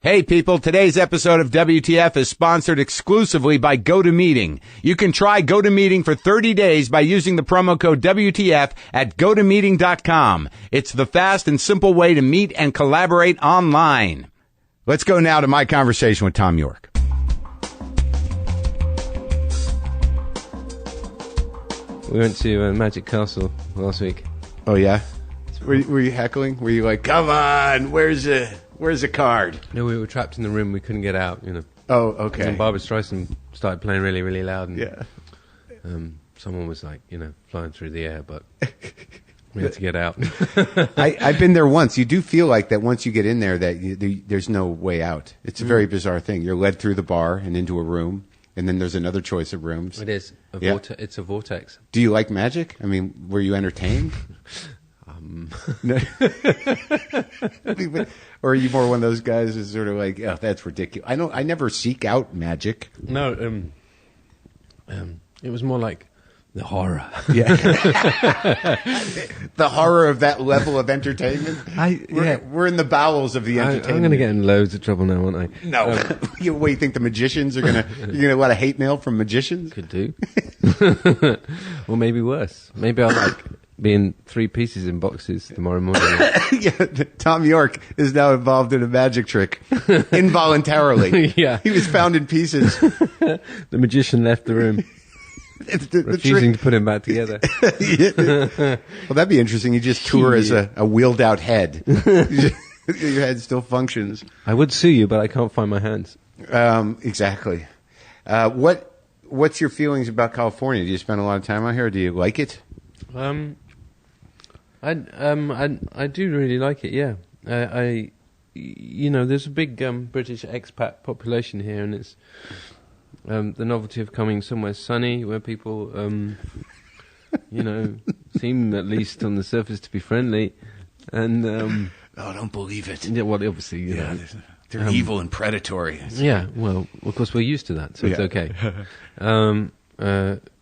Hey people, today's episode of WTF is sponsored exclusively by GoToMeeting. You can try GoToMeeting for 30 days by using the promo code WTF at GoToMeeting.com. It's the fast and simple way to meet and collaborate online. Let's go now to my conversation with Thom Yorke. We went to Magic Castle last week. Oh yeah? Were you heckling? Were you like, come on, where's a card? No, we were trapped in the room. We couldn't get out, you know. Oh, okay. And Barbra Streisand started playing really, really loud. And, yeah. Someone was like, flying through the air, but we had to get out. I've been there once. You do feel like that once you get in there that there's no way out. It's a very bizarre thing. You're led through the bar and into a room, and then there's another choice of rooms. It is. It's a vortex. Do you like magic? I mean, were you entertained? No. Or are you more one of those guys who's sort of like, oh, that's ridiculous? I never seek out magic. No, it was more like the horror. Yeah. The horror of that level of entertainment. We're in the bowels of the entertainment. I'm going to get in loads of trouble now, aren't I? No. What, you think the magicians are going to, you're going to get a lot of hate mail from magicians? Could do. Or maybe worse. Maybe I'll be in 3 pieces in boxes tomorrow morning. Yeah, Thom Yorke is now involved in a magic trick involuntarily. Yeah. He was found in pieces. The magician left the room. Refusing to put him back together. Well, that'd be interesting. You just tour as a wheeled out head. Your head still functions. I would sue you, but I can't find my hands. Exactly. What's your feelings about California? Do you spend a lot of time out here? Or do you like it? I do really like it. Yeah. There's a big British expat population here, and it's the novelty of coming somewhere sunny where people, seem at least on the surface to be friendly, and oh, don't believe it. Yeah, well, obviously, they're evil and predatory. Yeah, well, of course we're used to that, so it's okay.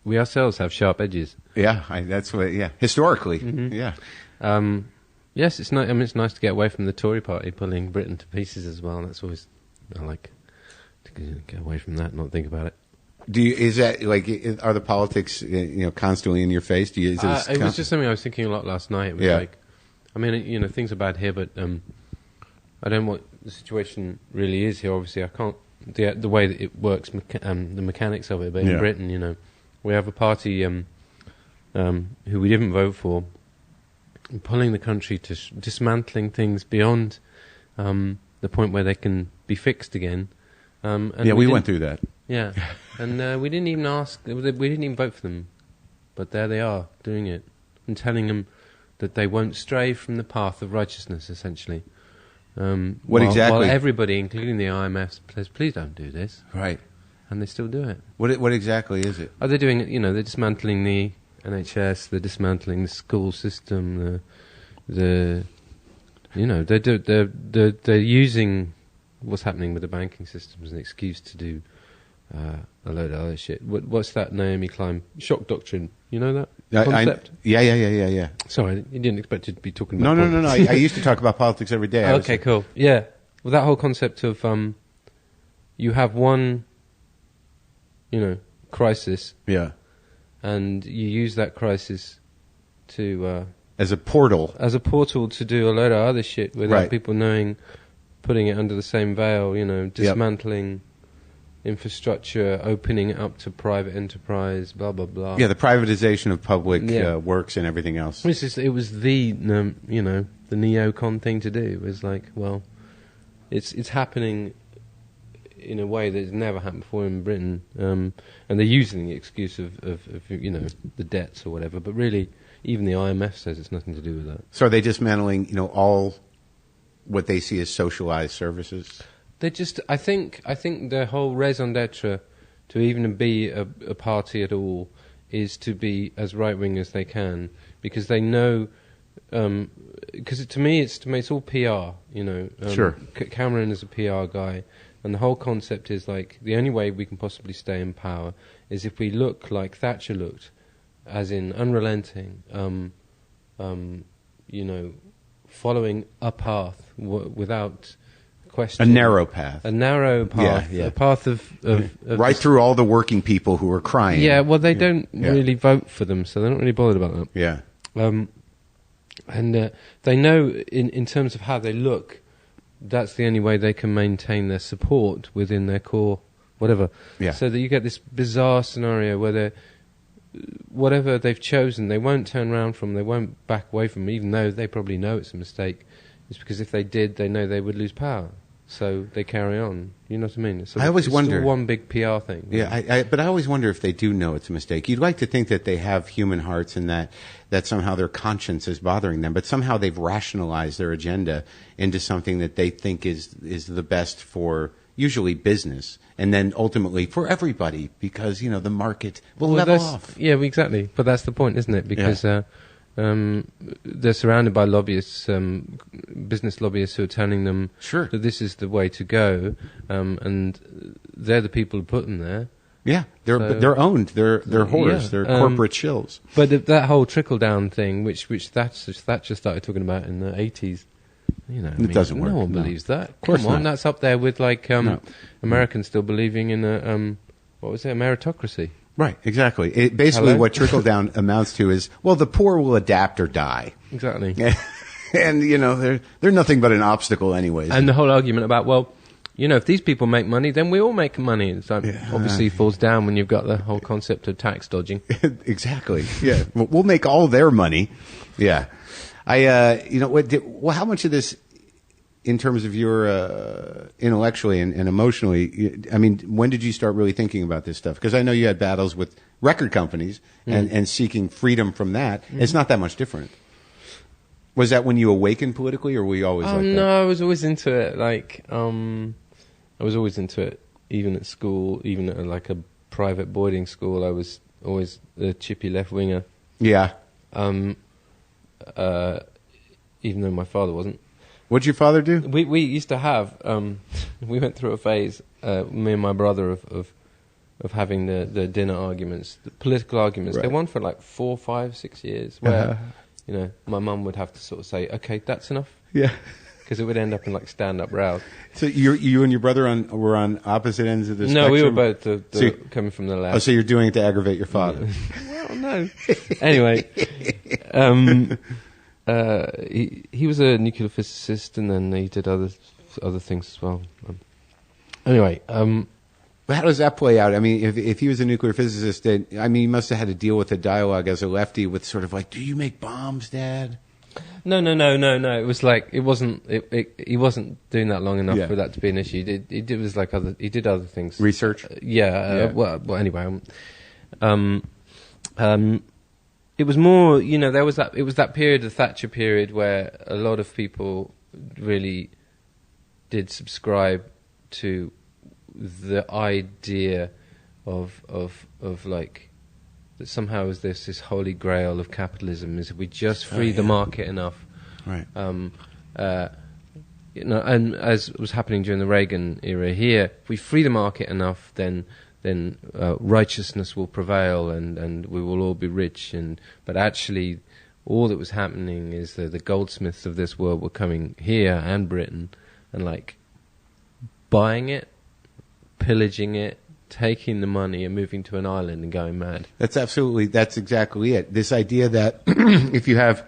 We ourselves have sharp edges. Yeah, that's what. Yeah, historically, yeah. Yes, it's nice. I mean, it's nice to get away from the Tory party pulling Britain to pieces as well. That's always I like to get away from that, and not think about it. Is that like? Are the politics constantly in your face? It was just something I was thinking a lot last night. It was like, I mean, things are bad here, but I don't know what the situation really is here. Obviously, I can't the way that it works, the mechanics of it. But in Britain, we have a party who we didn't vote for, pulling the country to dismantling things beyond the point where they can be fixed again. And we went through that. Yeah, and we didn't even ask. We didn't even vote for them, but there they are doing it and telling them that they won't stray from the path of righteousness. Essentially, exactly? While everybody, including the IMF, says, "Please don't do this." Right. And they still do it. What exactly is it? They're doing it. They're dismantling the NHS. They're dismantling the school system. They're using what's happening with the banking system as an excuse to do a load of other shit. What's that Naomi Klein shock doctrine? You know that concept? Yeah. Sorry, you didn't expect to be talking about No. I used to talk about politics every day. Okay, cool. Yeah. Well, that whole concept of you have one, crisis. Yeah. And you use that crisis to as a portal to do a load of other shit without people knowing, putting it under the same veil, dismantling infrastructure, opening it up to private enterprise, blah blah blah. Yeah, the privatization of public works and everything else. It was the the neocon thing to do. It was like, well, it's happening in a way that's never happened before in Britain, and they're using the excuse of the debts or whatever, but really even the IMF says it's nothing to do with that. So are they dismantling all what they see as socialized services? They just, I think their whole raison d'etre to even be a party at all is to be as right-wing as they can, because they know, because to me it's all PR, Sure. Cameron is a PR guy, and the whole concept is like, the only way we can possibly stay in power is if we look like Thatcher looked, as in unrelenting, following a path without question. A narrow path. A narrow path. Yeah. A path of right through all the working people who are crying. Yeah, well, they don't really vote for them, so they're not really bothered about that. Yeah. And they know, in terms of how they look, that's the only way they can maintain their support within their core, whatever. Yeah. So that you get this bizarre scenario where whatever they've chosen, they won't turn around from, they won't back away from, even though they probably know it's a mistake. It's because if they did, they know they would lose power. So they carry on. You know what I mean? I always wonder. It's one big PR thing. Yeah, but I always wonder if they do know it's a mistake. You'd like to think that they have human hearts and that somehow their conscience is bothering them, but somehow they've rationalized their agenda into something that they think is the best for usually business and then ultimately for everybody because, the market will level off. Yeah, exactly. But that's the point, isn't it? Because they're surrounded by lobbyists, business lobbyists who are telling them that this is the way to go, and they're the people who put them there. Yeah, they're owned. They're whores. Yeah. They're corporate shills. But that whole trickle down thing, which Thatcher started talking about in the 80s, it doesn't work. No one believes that. Of course Come on, not. that's up there with Americans still believing in a meritocracy. Right, exactly. Basically, what trickle down amounts to is, well, the poor will adapt or die. Exactly. And they're nothing but an obstacle, anyways. And the whole argument about, if these people make money, then we all make money. It's obviously falls down when you've got the whole concept of tax dodging. Exactly. Yeah, we'll make all their money. Yeah. How much of this, in terms of your intellectually and emotionally, when did you start really thinking about this stuff? Because I know you had battles with record companies and seeking freedom from that. It's not that much different. Was that when you awakened politically, or were you always like that? No, I was always into it. I was always into it, even at school, even at a private boarding school. I was always a chippy left winger. Yeah. Even though my father wasn't. What'd your father do? We used to have. We went through a phase, me and my brother, of having the dinner arguments, the political arguments. Right. They went for 4, 5, 6 years. Where my mum would have to sort of say, "Okay, that's enough." Yeah. Because it would end up in stand-up rows. So you and your brother were on opposite ends of the spectrum? No, we were both coming from the left. Oh, so you're doing it to aggravate your father? Well, no. Anyway, he was a nuclear physicist, and then he did other things as well. Anyway, but how does that play out? If he was a nuclear physicist, he must have had to deal with a dialogue as a lefty with sort of do you make bombs, Dad? No. It was he wasn't doing that long enough for that to be an issue. He did other things. Research. Well, anyway, it was more. There was that. It was that period, the Thatcher period, where a lot of people really did subscribe to the idea of that somehow is this holy grail of capitalism is if we just free the market enough, right? And as was happening during the Reagan era here, if we free the market enough, then righteousness will prevail and we will all be rich. But actually, all that was happening is that the goldsmiths of this world were coming here and Britain and buying it, pillaging it, taking the money and moving to an island and going mad. That's exactly it. This idea that if you have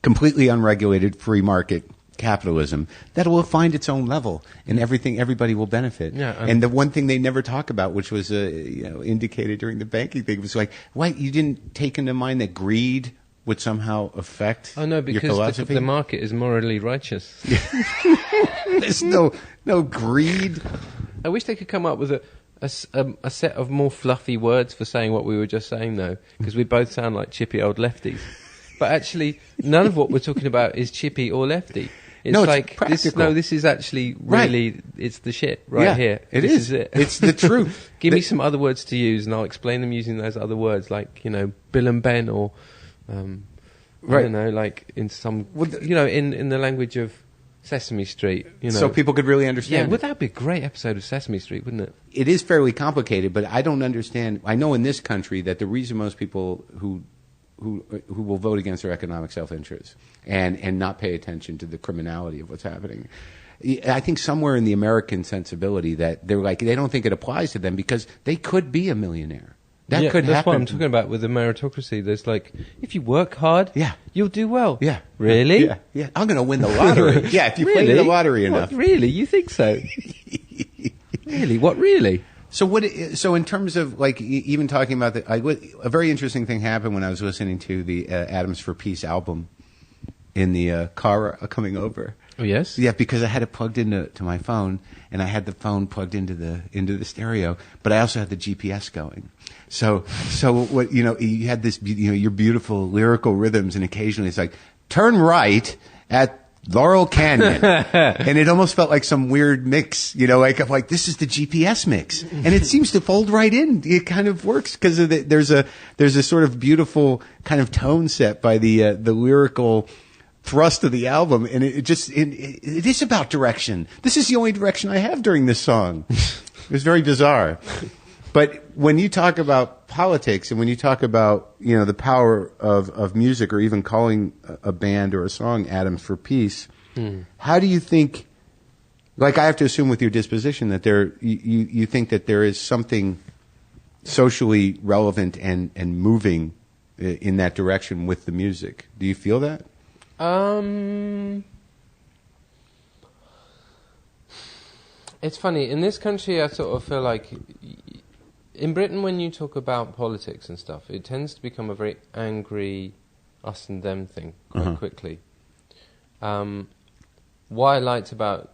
completely unregulated free market capitalism, that will find its own level and everybody will benefit. Yeah, and the one thing they never talk about, which was indicated during the banking thing, was why you didn't take into mind that greed would somehow affect your philosophy? Oh no, because the market is morally righteous. There's no greed. I wish they could come up with a set of more fluffy words for saying what we were just saying, though, because we both sound like chippy old lefties. But actually, none of what we're talking about is chippy or lefty. It's practical. This is actually really, it's the shit here. It this is. It. It's the truth. Give me some other words to use, and I'll explain them using those other words, Bill and Ben, or I don't know, in some, in the language of Sesame Street, So people could really understand. Yeah, would that be a great episode of Sesame Street, wouldn't it? It is fairly complicated, but I don't understand. I know in this country that the reason most people who will vote against their economic self-interest and not pay attention to the criminality of what's happening I think somewhere in the American sensibility that they're like, they don't think it applies to them because they could be a millionaire. That could happen. That's what I'm talking about with the meritocracy. There's like, if you work hard, you'll do well. Yeah. Really? Yeah. I'm going to win the lottery. Yeah, if you play the lottery enough. What, really? You think so? Really? What, really? So in terms of like even talking about a very interesting thing happened when I was listening to the Atoms for Peace album in the car coming over. Oh yes. Yeah, because I had it plugged into my phone, and I had the phone plugged into the stereo, but I also had the GPS going. So what you had this your beautiful lyrical rhythms, and occasionally it's like turn right at Laurel Canyon, and it almost felt like some weird mix, like this is the GPS mix, and it seems to fold right in. It kind of works because there's a sort of beautiful kind of tone set by the lyrical thrust of the album, and it is about direction. This is the only direction I have during this song. It was very bizarre. But when you talk about politics and when you talk about the power of music, or even calling a band or a song Atoms for Peace, how do you think? Like, I have to assume with your disposition that you think that there is something socially relevant and moving in that direction with the music. Do you feel that? It's funny. In this country, I sort of feel like in Britain, when you talk about politics and stuff, it tends to become a very angry us and them thing quite quickly. What I liked about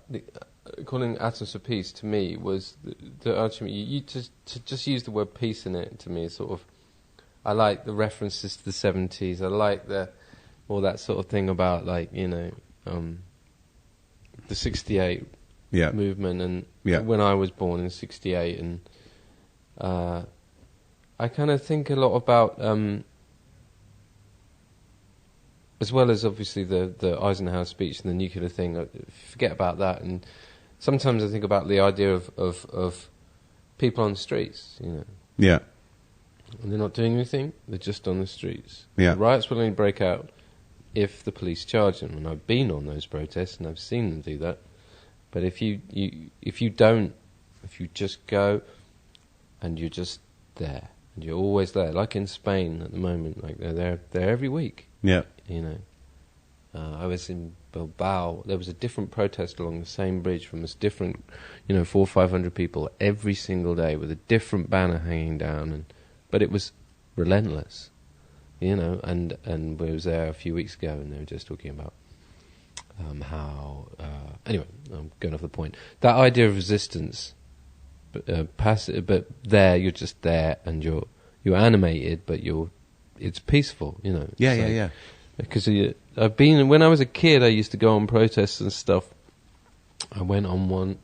calling Atoms for Peace to me was the ultimately, you just use the word peace in it to me. Sort of, I like the references to the 70s. I like all that sort of thing about the 68 movement, and when I was born in 68, and I kind of think a lot about, as well as obviously the Eisenhower speech and the nuclear thing. I forget about that, and sometimes I think about the idea of people on the streets, Yeah. and they're not doing anything; they're just on the streets. Yeah. The riots will only break out if the police charge them, and I've been on those protests and I've seen them do that. But if you just go and you're just there, and you're always there, like in Spain at the moment, like they're there every week. Yeah. I was in Bilbao. There was a different protest along the same bridge from this different, 400 or 500 people every single day with a different banner hanging down, but it was relentless. And we was there a few weeks ago, and they were just talking about how. Anyway, I'm going off the point. That idea of resistance, passive, but there you're just there, and you're animated, but it's peaceful. Yeah. Because I've been, when I was a kid, I used to go on protests and stuff. I went on one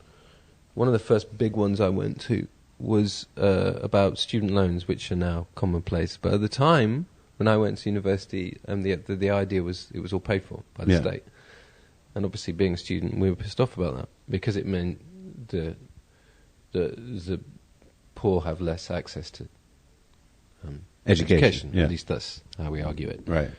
of the first big ones I went to was about student loans, which are now commonplace. But at the time, when I went to university, the idea was it was all paid for by the state. And obviously, being a student, we were pissed off about that because it meant the poor have less access to education. Yeah. At least that's how we argue it. Right.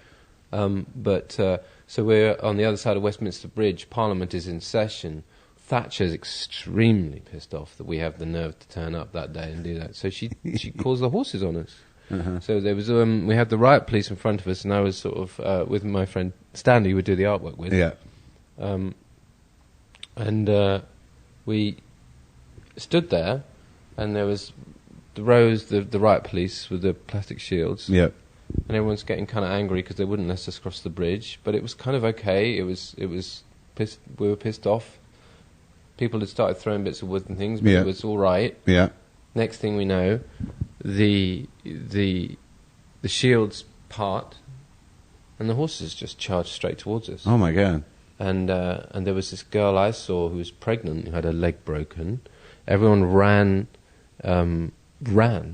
So we're on the other side of Westminster Bridge. Parliament is in session. Thatcher's extremely pissed off that we have the nerve to turn up that day and do that. So she calls the horses on us. So there was we had the riot police in front of us, and I was sort of with my friend Stanley, who would do the artwork with. Yeah. We stood there, and there was the rows, the riot police with the plastic shields. Yeah. And everyone's getting kind of angry because they wouldn't let us cross the bridge, but it was kind of okay. It was pissed. We were pissed off. People had started throwing bits of wood and things, but it was all right. Yeah. Next thing we know, the shields part, and the horses just charged straight towards us. Oh my God! And there was this girl I saw who was pregnant, who had her leg broken. Everyone ran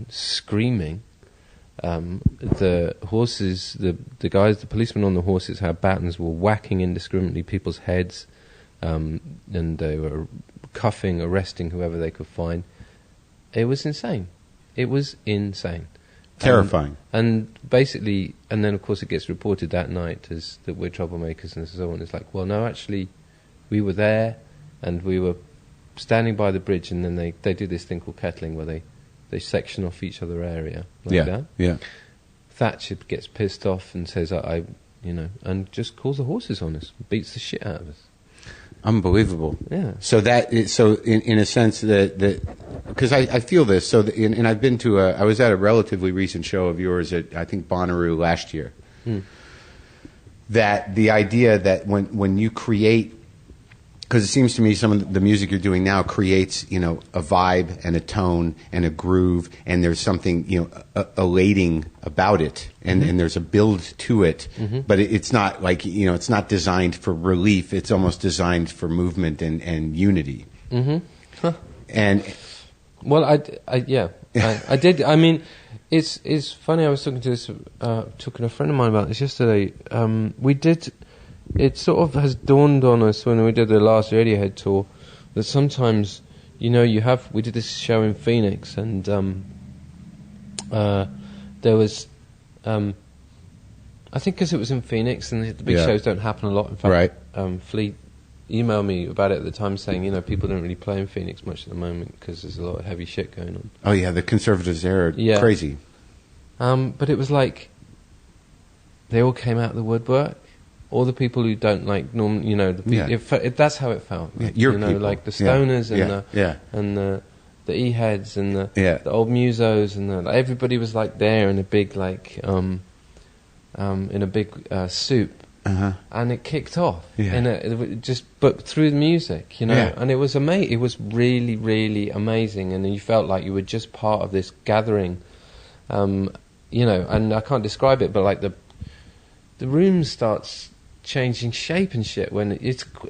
screaming. The horses, the guys, the policemen on the horses had batons, were whacking indiscriminately people's heads, and they were cuffing, arresting whoever they could find. It was insane. It was insane. Terrifying. And basically, and then of course it gets reported that night as that we're troublemakers and so on. It's like, well, no, actually, we were there. and we were standing by the bridge, and then they do this thing called kettling, where they section off each other area like that. Yeah. Thatcher gets pissed off and says, I and just calls the horses on us, beats the shit out of us. Unbelievable. Yeah. So in a sense that because I feel this. And I've been to I was at a relatively recent show of yours at, I think, Bonnaroo last year. That the idea that when you create, because it seems to me some of the music you're doing now creates, a vibe and a tone and a groove, and there's something, elating about it, and there's a build to it, but it's not like, it's not designed for relief. It's almost designed for movement and unity. And well, I did. I mean, it's funny. I was talking to a friend of mine about this yesterday. We did. It sort of has dawned on us when we did the last Radiohead tour that sometimes, we did this show in Phoenix, and there was, I think because it was in Phoenix and the big shows don't happen a lot. In fact, Flea emailed me about it at the time saying, people don't really play in Phoenix much at the moment because there's a lot of heavy shit going on. Oh yeah, the conservatives there are crazy. But it was like they all came out of the woodwork. All the people who don't like that's how it felt. Your people. Like the stoners and the E-heads and the old musos and everybody was like there in a big soup, and it kicked off. But through the music, and it was amazing. It was really, really amazing, and you felt like you were just part of this gathering, and I can't describe it, but like the room starts changing shape and shit when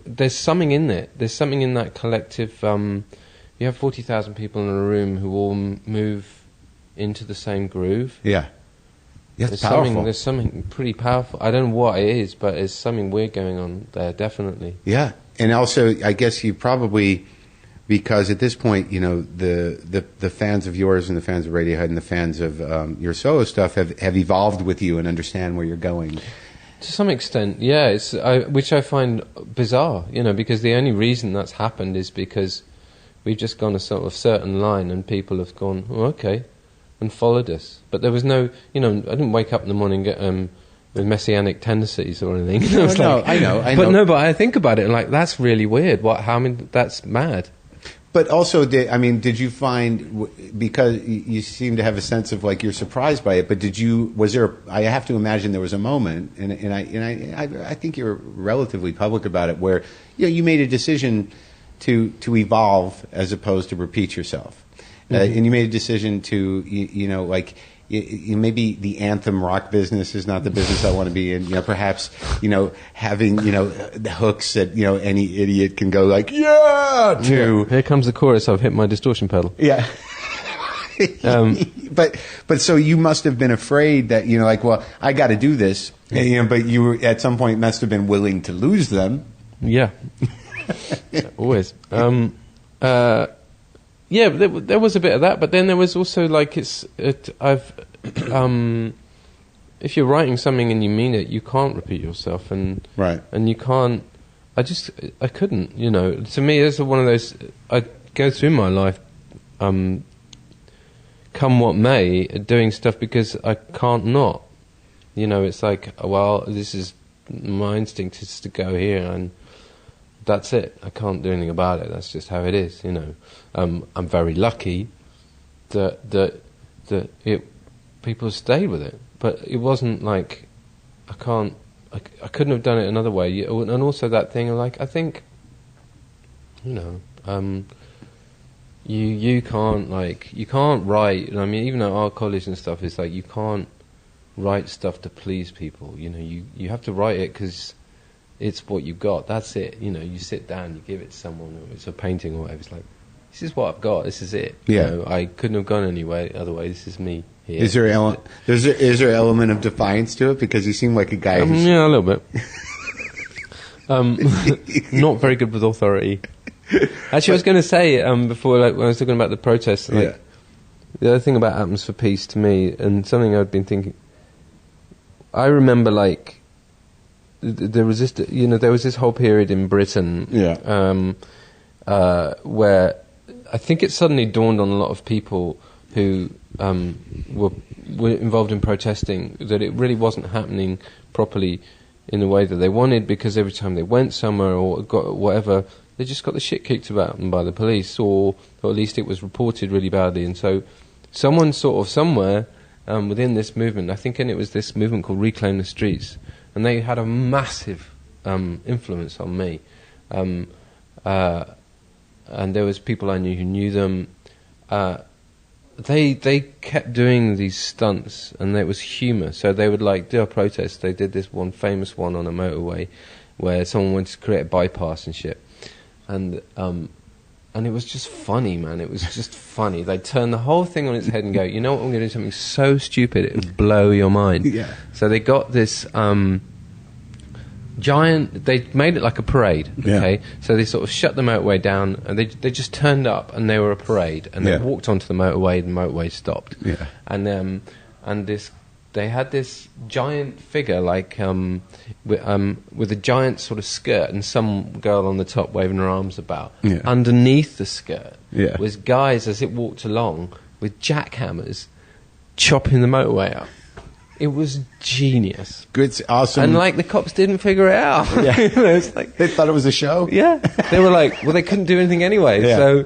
there's something in it. There's something in that collective. You have 40,000 people in a room who all move into the same groove. Yeah, it's powerful. There's something pretty powerful. I don't know what it is, but there's something weird going on there, definitely. Yeah, and also I guess you probably, because at this point, the fans of yours and the fans of Radiohead and the fans of your solo stuff have evolved with you and understand where you're going. To some extent, yeah, which I find bizarre, because the only reason that's happened is because we've just gone a sort of certain line and people have gone, oh, okay, and followed us. But there was no, I didn't wake up in the morning with messianic tendencies or anything. I know. But I think about it and like, that's really weird. That's mad. But also, did you find, because you seem to have a sense of like you're surprised by it, but I have to imagine there was a moment, and I think you're relatively public about it, where you made a decision to evolve as opposed to repeat yourself, and you made a decision to maybe the anthem rock business is not the business I want to be in. Perhaps having the hooks that any idiot can go like Here comes the chorus. I've hit my distortion pedal. Yeah. But so you must have been afraid that well, I got to do this. But you were, at some point must have been willing to lose them. Yeah. Always. Yeah, there was a bit of that, but then there was also like if you're writing something and you mean it, you can't repeat yourself, and you can't. I couldn't. To me, it's one of those. I go through my life, come what may, doing stuff because I can't not. It's like, well, this is my instinct is to go here and. That's it. I can't do anything about it. That's just how it is, I'm very lucky that people stayed with it, but it wasn't like I couldn't have done it another way. And also that thing of like, I think, you can't write. Even at art college and stuff, it's like you can't write stuff to please people. You have to write it because. It's what you've got. That's it. You sit down, you give it to someone, or it's a painting or whatever. It's like, this is what I've got. This is it. Yeah. I couldn't have gone anyway. Otherwise, this is me here. Is there an element of defiance to it? Because you seem like a guy who's... Yeah, a little bit. Not very good with authority. Actually, I was going to say, before, when I was talking about the protests, the other thing about Atoms for Peace to me, and something I'd been thinking, I remember, there was this whole period in Britain where I think it suddenly dawned on a lot of people who were involved in protesting that it really wasn't happening properly in the way that they wanted, because every time they went somewhere or got whatever, they just got the shit kicked about them by the police, or at least it was reported really badly. And so someone sort of somewhere within this movement, I think, and it was this movement called Reclaim the Streets, and they had a massive influence on me. And there was people I knew who knew them. They kept doing these stunts, and it was humour. So they would like do a protest. They did this one famous one on a motorway where someone wanted to create a bypass and shit, and it was just funny, man. It was just funny. They'd turn the whole thing on its head and go, you know what, I'm going to do something so stupid it would blow your mind. Yeah. So they got this giant, they made it like a parade, okay? Yeah. So they sort of shut the motorway down, and they just turned up, and they were a parade, and they walked onto the motorway, and the motorway stopped. Yeah. And they had this giant figure, like with a giant sort of skirt, and some girl on the top waving her arms about. Yeah. Underneath the skirt Yeah. was guys, as it walked along, with jackhammers chopping the motorway up. It was genius. Good, awesome. And like the cops didn't figure it out. Yeah. You know, it's like, they thought it was a show? yeah. They were like, well, they couldn't do anything anyway. Yeah. So,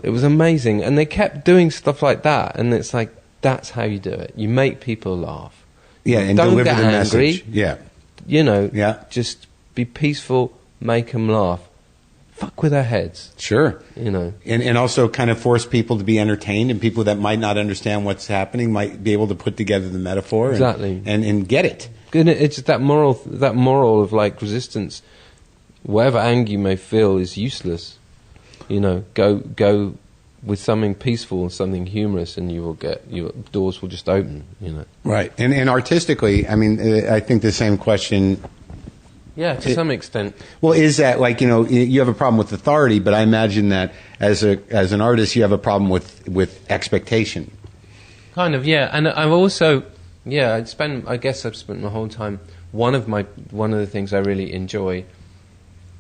it was amazing. And they kept doing stuff like that. And it's like, that's how you do it. You make people laugh. Yeah, and don't deliver get the angry. message. Yeah. You know, Yeah. just be peaceful, make them laugh. Fuck with their heads, Sure. you know. And also kind of force people to be entertained, and people that might not understand what's happening might be able to put together the metaphor Exactly. and get it. And it's that moral of like resistance. Whatever anger you may feel is useless. You know, go with something peaceful and something humorous, and you will get your doors will just open. You know, Right. And artistically, I mean, I think the same question. yeah, to some extent. Well, is that like, you know, you have a problem with authority, but I imagine that as an artist, you have a problem with expectation. Kind of, yeah. And I've also, I guess I've spent my whole time. One of the things I really enjoy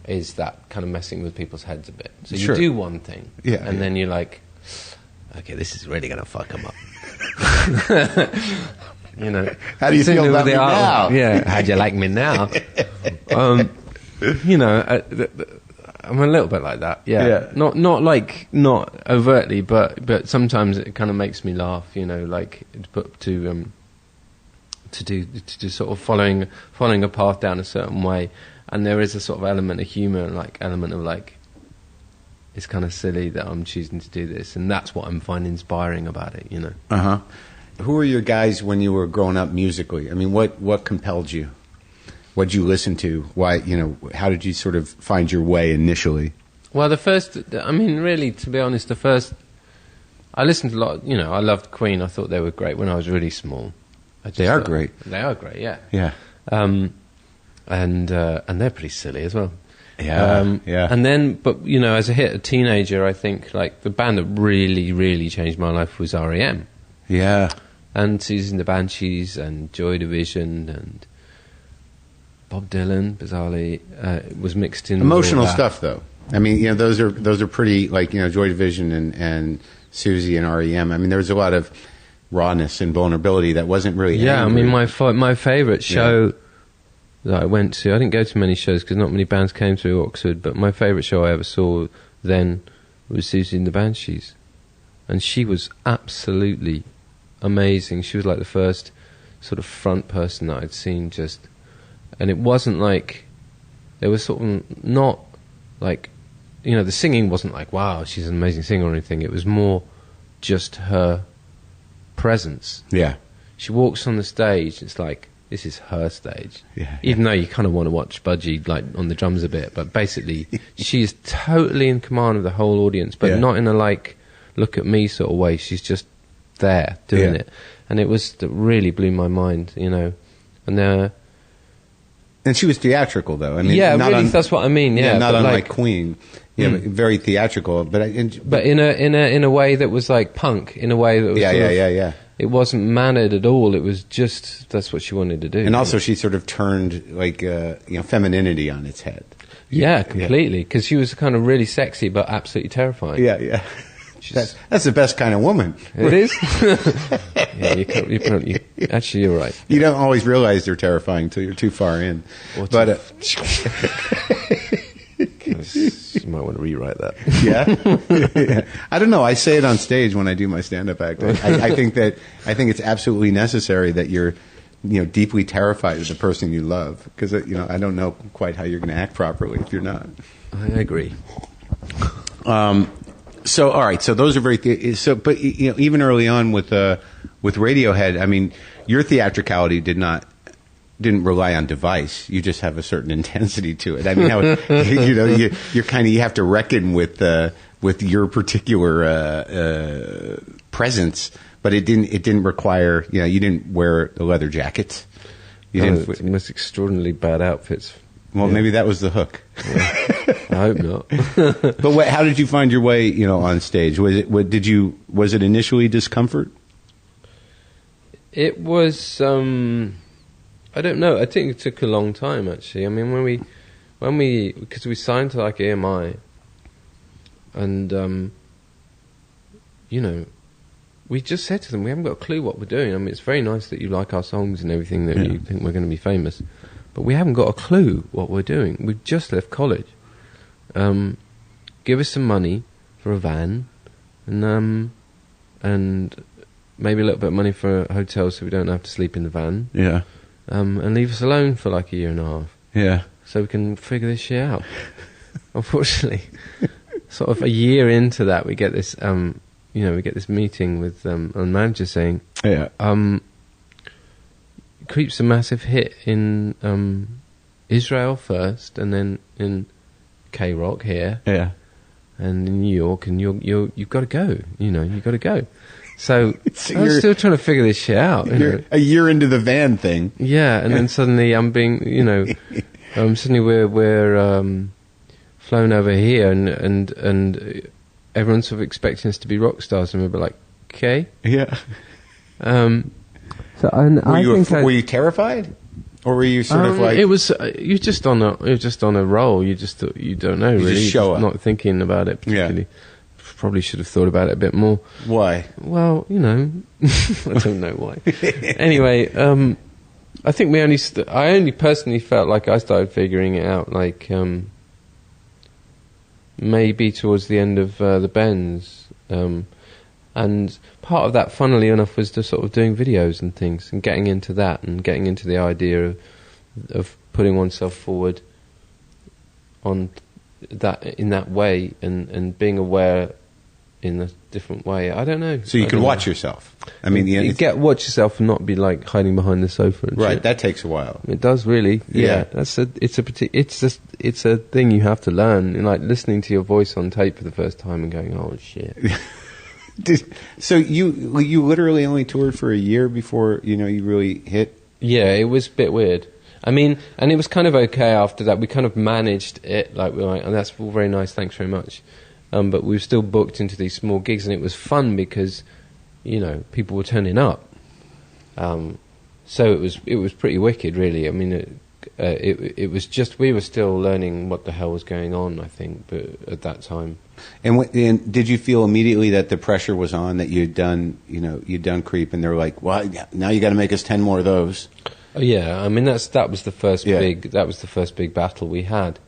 is that kind of messing with people's heads a bit. So Sure. you do one thing, Yeah, and yeah. then you're like, okay, this is really going to fuck them up. You know, How do you feel about me now? now? Yeah, how do you like me now? You know, I'm a little bit like that. Yeah, Yeah. not overtly, but sometimes it kind of makes me laugh. You know, like to do sort of following a path down a certain way, and there is a sort of element of humour, and like element of like, it's kind of silly that I'm choosing to do this, and that's what I'm finding inspiring about it. You know. Uh-huh. Who were your guys when you were growing up musically? I mean, what compelled you? What did you listen to? Why, you know, how did you sort of find your way initially? Well, really, to be honest, I listened to a lot. You know, I loved Queen. I thought they were great when I was really small. They are great. They are great. Yeah. Yeah. And they're pretty silly as well. Yeah. Yeah. And then, but you know, as a teenager, I think like the band that really, really changed my life was R.E.M. Yeah. And Susie and the Banshees and Joy Division and Bob Dylan, bizarrely, was mixed in. Emotional with all that. stuff, though. I mean, you know, those are pretty, like, you know, Joy Division and Susie and R.E.M. I mean, there was a lot of rawness and vulnerability that wasn't really. Yeah, angry. I mean, my favourite show that I went to, I didn't go to many shows because not many bands came through Oxford, but my favourite show I ever saw then was Susie and the Banshees. And she was absolutely amazing. She was like the first sort of front person that I'd seen and it wasn't like, there was sort of not like, you know, the singing wasn't like, wow, she's an amazing singer or anything. It was more just her presence. Yeah. She walks on the stage, it's like, this is her stage. Yeah, Even though you kind of want to watch Budgie like on the drums a bit, but basically she is totally in command of the whole audience, but not in a like, look at me sort of way. She's just there doing it. And it really blew my mind, you know. And she was theatrical, though. I mean, that's what I mean. Yeah, not unlike Queen. Yeah, but very theatrical. But in a way that was like punk. In a way that was yeah. It wasn't mannered at all. It was just that's what she wanted to do. And also, she sort of turned like you know, femininity on its head. Yeah, completely. Because she was kind of really sexy, but absolutely terrifying. Yeah. That's the best kind of woman. It is. Actually, you're right. You don't always realize they're terrifying until you're too far in. You might want to rewrite that. Yeah? I don't know. I say it on stage when I do my stand-up act. I think it's absolutely necessary that you're, deeply terrified of the person you love, because I don't know quite how you're going to act properly if you're not. I agree. So all right, so those are but even early on with Radiohead, I mean, your theatricality didn't rely on device. You just have a certain intensity to it. I mean, you have to reckon with your particular presence, but it didn't require, you didn't wear a leather jacket. It's the most extraordinarily bad outfits. Well, maybe that was the hook. Yeah. I hope not. But how did you find your way, on stage? Was it initially discomfort? It was. I don't know. I think it took a long time, actually. I mean, because we signed to like EMI, and we just said to them, we haven't got a clue what we're doing. I mean, it's very nice that you like our songs and everything, that you think we're going to be famous. But we haven't got a clue what we're doing. We've just left college. Give us some money for a van, and maybe a little bit of money for a hotel so we don't have to sleep in the van. Yeah. And leave us alone for like a year and a half. Yeah. So we can figure this shit out. Unfortunately, sort of a year into that, we get this, we get this meeting with a manager saying, Creep's a massive hit in Israel first, and then in K-Rock here, and in New York, and you've got to go. You've got to go. So I'm still trying to figure this shit out. A year into the van thing. Yeah, and then suddenly I'm being, suddenly we're flown over here, and everyone's sort of expecting us to be rock stars, and we're like, okay, yeah. So were you terrified, or were you sort of like it was? You're just on a roll. You don't know really. Just show up, not thinking about it particularly. Yeah. Probably should have thought about it a bit more. Why? Well, I don't know why. Anyway, I think I only personally felt like I started figuring it out like maybe towards the end of the Bends. And part of that, funnily enough, was just sort of doing videos and things, and getting into that, and getting into the idea of putting oneself forward on that in that way, and being aware in a different way. I don't know. So you can watch yourself. I mean, you watch yourself and not be like hiding behind the sofa. And right, shit. That takes a while. It does really. Yeah, it's a thing you have to learn. And like listening to your voice on tape for the first time and going, oh shit. So you literally only toured for a year before you really hit? Yeah, it was a bit weird. I mean, and it was kind of okay after that. We kind of managed it, like we were like, and that's all very nice, thanks very much. But we were still booked into these small gigs, and it was fun because, people were turning up. So it was pretty wicked, really. I mean, it was just, we were still learning what the hell was going on, I think, but at that time. And did you feel immediately that the pressure was on, that you'd done Creep, and they're like, well, now you got to make us 10 more of those? Oh, yeah, I mean that was the first big battle we had,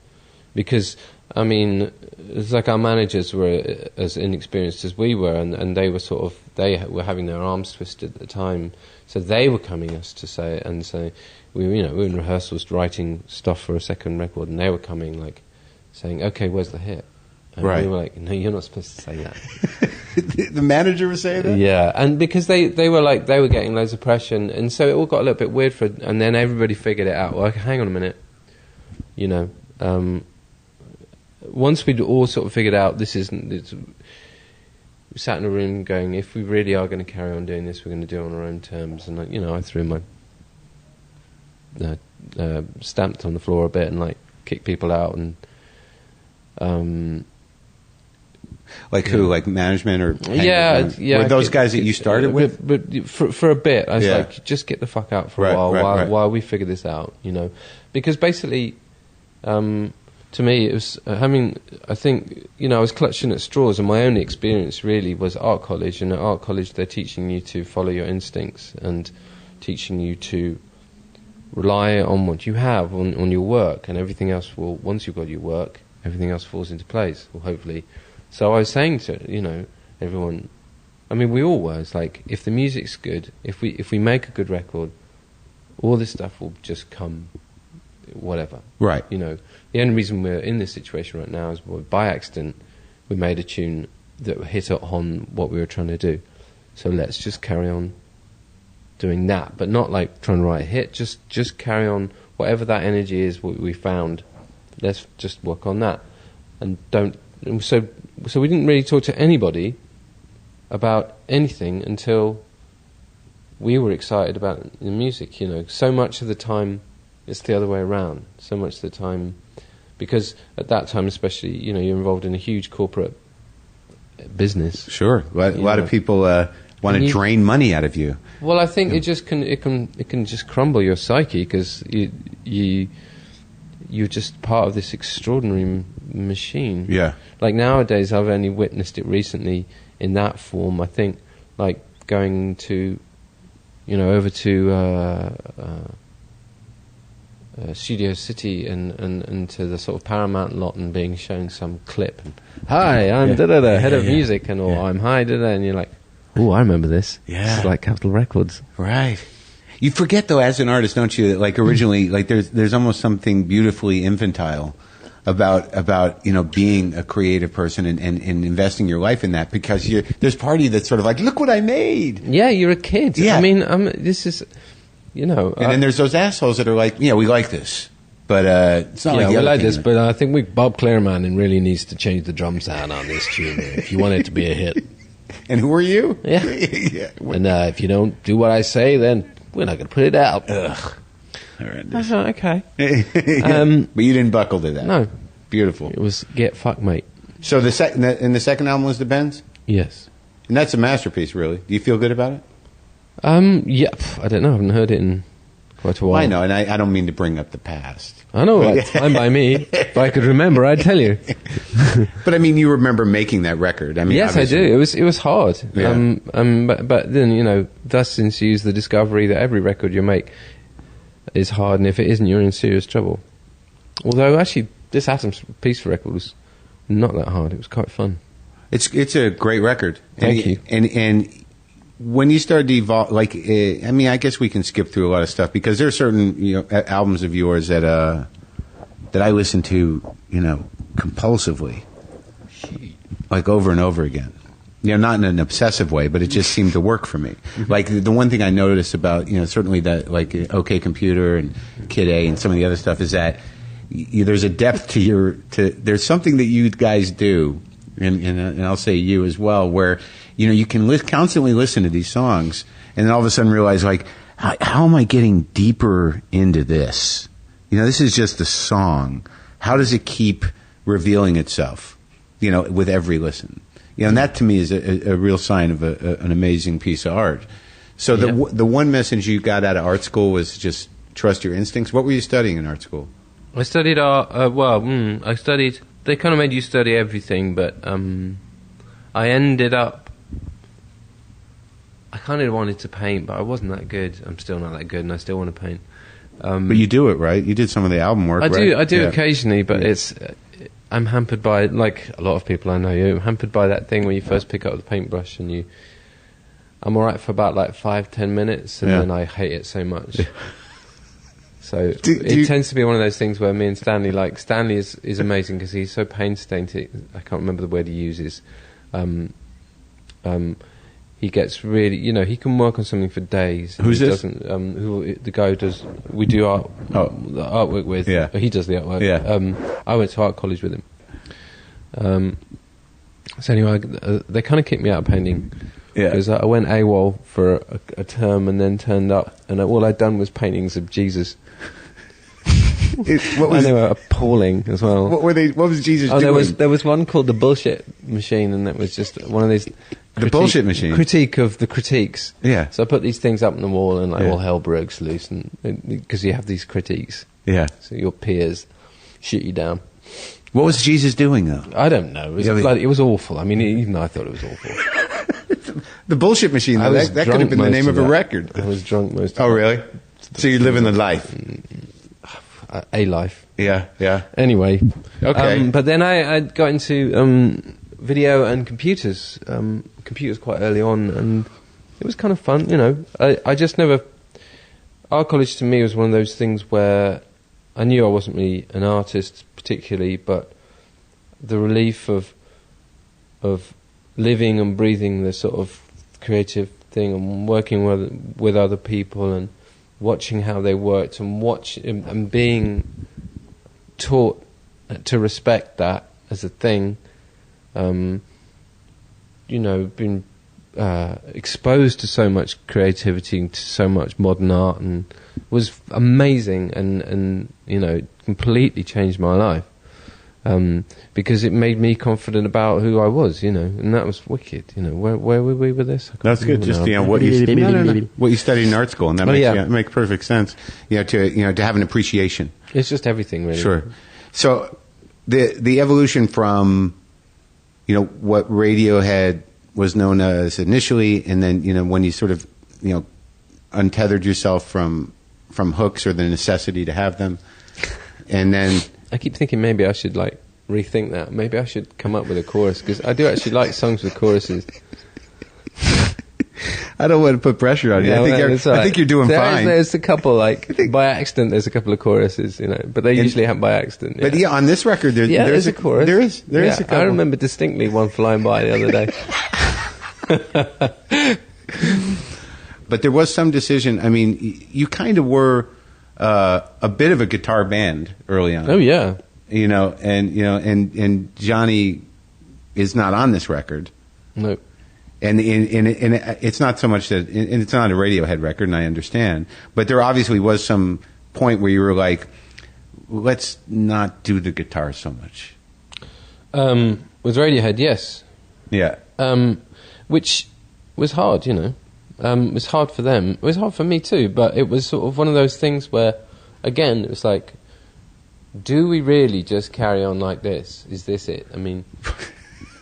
because I mean it's like our managers were as inexperienced as we were, and they were they were having their arms twisted at the time, so they were coming us to say we were in rehearsals writing stuff for a second record, and they were coming like saying, okay, where's the hit? And right. we were like, no, you're not supposed to say that. The manager was saying that? Yeah, and because they were getting loads of pressure, and so it all got a little bit weird and then everybody figured it out. Well, hang on a minute, once we'd all sort of figured out we sat in a room going, if we really are going to carry on doing this, we're going to do it on our own terms. And I threw my stamped on the floor a bit and like kicked people out and. Like who? Like management or yeah. Were those guys that you started with? But for a bit, I was like, just get the fuck out for a while while we figure this out, because basically, to me, it was I think, I was clutching at straws, and my only experience really was art college. And at art college, they're teaching you to follow your instincts and teaching you to rely on what you have, on your work, and everything else will, once you've got your work, everything else falls into place, well, hopefully. So I was saying to, everyone, we all were, it's like, if the music's good, if we make a good record, all this stuff will just come, whatever. Right. The only reason we're in this situation right now is by accident we made a tune that hit on what we were trying to do. So let's just carry on doing that, but not like trying to write a hit, just carry on whatever that energy is what we found. Let's just work on that. And so we didn't really talk to anybody about anything until we were excited about the music, So much of the time it's the other way around. So much of the time, because at that time especially, you're involved in a huge corporate business. Sure. A lot of people want to drain money out of you. Well, I think it can just crumble your psyche, because you're just part of this extraordinary machine. Yeah. Like nowadays, I've only witnessed it recently in that form. I think, like going to, over to Studio City and to the sort of Paramount lot and being shown some clip. And, hi, I'm head of music, and I'm hi, and you're like, oh, I remember this. Yeah. This is like Capitol Records. Right. You forget, though, as an artist, don't you, that like originally, like there's almost something beautifully infantile about being a creative person and investing your life in that, because there's part of you that's sort of like, look what I made. Yeah, you're a kid. Yeah. This is, And then there's those assholes that are like, yeah, we like this. But it's not like the we other like thing. this, but I think Bob Clearman really needs to change the drum sound on this tune if you want it to be a hit. And who are you? Yeah. Yeah. And if you don't do what I say, then we're not going to put it out. Ugh. I thought, okay. But you didn't buckle to that. No. Beautiful. It was Get Fucked, Mate. So the second album was The Bends? Yes. And that's a masterpiece, really. Do you feel good about it? Yeah, I don't know. I haven't heard it in quite a while. I know, and I don't mean to bring up the past. I know, it's fine by me. If I could remember, I'd tell you. But I mean, you remember making that record. I mean, yes, I do. It was hard. Yeah. But then, thus ensues the discovery that every record you make is hard, and if it isn't, you're in serious trouble. Although, actually, this Atoms Peace record was not that hard. It was quite fun. It's a great record. Thank you. And when you started to evolve, I guess we can skip through a lot of stuff, because there are certain albums of yours that I listen to compulsively, like over and over again. Not in an obsessive way, but it just seemed to work for me. Mm-hmm. Like the one thing I noticed about certainly that like OK Computer and Kid A and some of the other stuff is that there's a depth to there's something that you guys do, and I'll say you as well, where you can constantly listen to these songs and then all of a sudden realize, like, how am I getting deeper into this? This is just a song. How does it keep revealing itself, with every listen? And that to me is a real sign of an amazing piece of art. So the one message you got out of art school was just trust your instincts. What were you studying in art school? I studied art. I studied. They kind of made you study everything, but I ended up. I kind of wanted to paint, but I wasn't that good. I'm still not that good, and I still want to paint. But you do it, right? You did some of the album work, right? I do occasionally, but it's. I'm hampered by, like a lot of people I know, I'm hampered by that thing when you first pick up the paintbrush and I'm alright for about 5-10 minutes, and then I hate it so much. So it tends to be one of those things where me and Stanley, Stanley is amazing because he's so painstained. I can't remember the word he uses. He gets really, he can work on something for days. Who's this? The guy who does, we do the artwork with. Yeah. He does the artwork. Yeah. I went to art college with him. So anyway, they kind of kicked me out of painting. Yeah. Because I went AWOL for a term and then turned up, and all I'd done was paintings of Jesus. And they were appalling as well. What was Jesus doing? There was one called the Bullshit Machine, and that was just one of these. The Bullshit Machine? Critique of the critiques. Yeah. So I put these things up on the wall, and all hell breaks loose, and because you have these critiques. Yeah. So your peers shoot you down. What was Jesus doing, though? I don't know. It was awful. I mean, even I thought it was awful. The bullshit machine, though, that could have been the name of a record. I was drunk most of it. Oh, really? So you're living the life. A life. Yeah. Anyway. Okay. But then I got into video and computers. Computers quite early on, and it was kind of fun, you know. I just never... Art college to me was one of those things where I knew I wasn't really an artist particularly, but the relief of living and breathing the sort of creative thing and working with other people and watching how they worked and being taught to respect that as a thing, you know, being exposed to so much creativity, to so much modern art, and was amazing, and you know, completely changed my life, because it made me confident about who I was, you know, and that was wicked. You know, where were we with this? That's good. Just what you studied in art school, and that makes perfect sense. To have an appreciation. It's just everything, really. Sure. So the evolution from, you know, what Radiohead was known as initially, and then, you know, when you sort of, you know, untethered yourself from hooks or the necessity to have them, and then I keep thinking maybe I should like rethink that. Maybe I should come up with a chorus, because I do actually like songs with choruses. I don't want to put pressure on you. I think you're doing fine. There's a couple, like, by accident, there's a couple of choruses, you know, but they usually happen by accident. Yeah. But yeah, on this record, there's a chorus. There is a couple. I remember distinctly one flying by the other day. But there was some decision. I mean, you kind of were a bit of a guitar band early on. Oh yeah. You know, and Johnny is not on this record. No. And it's not so much that, and it's not a Radiohead record, and I understand, but there obviously was some point where you were like, let's not do the guitar so much. With Radiohead, yes. Yeah. Which was hard, you know. It was hard for them. It was hard for me too, but it was sort of one of those things where, again, it was like, do we really just carry on like this? Is this it? I mean,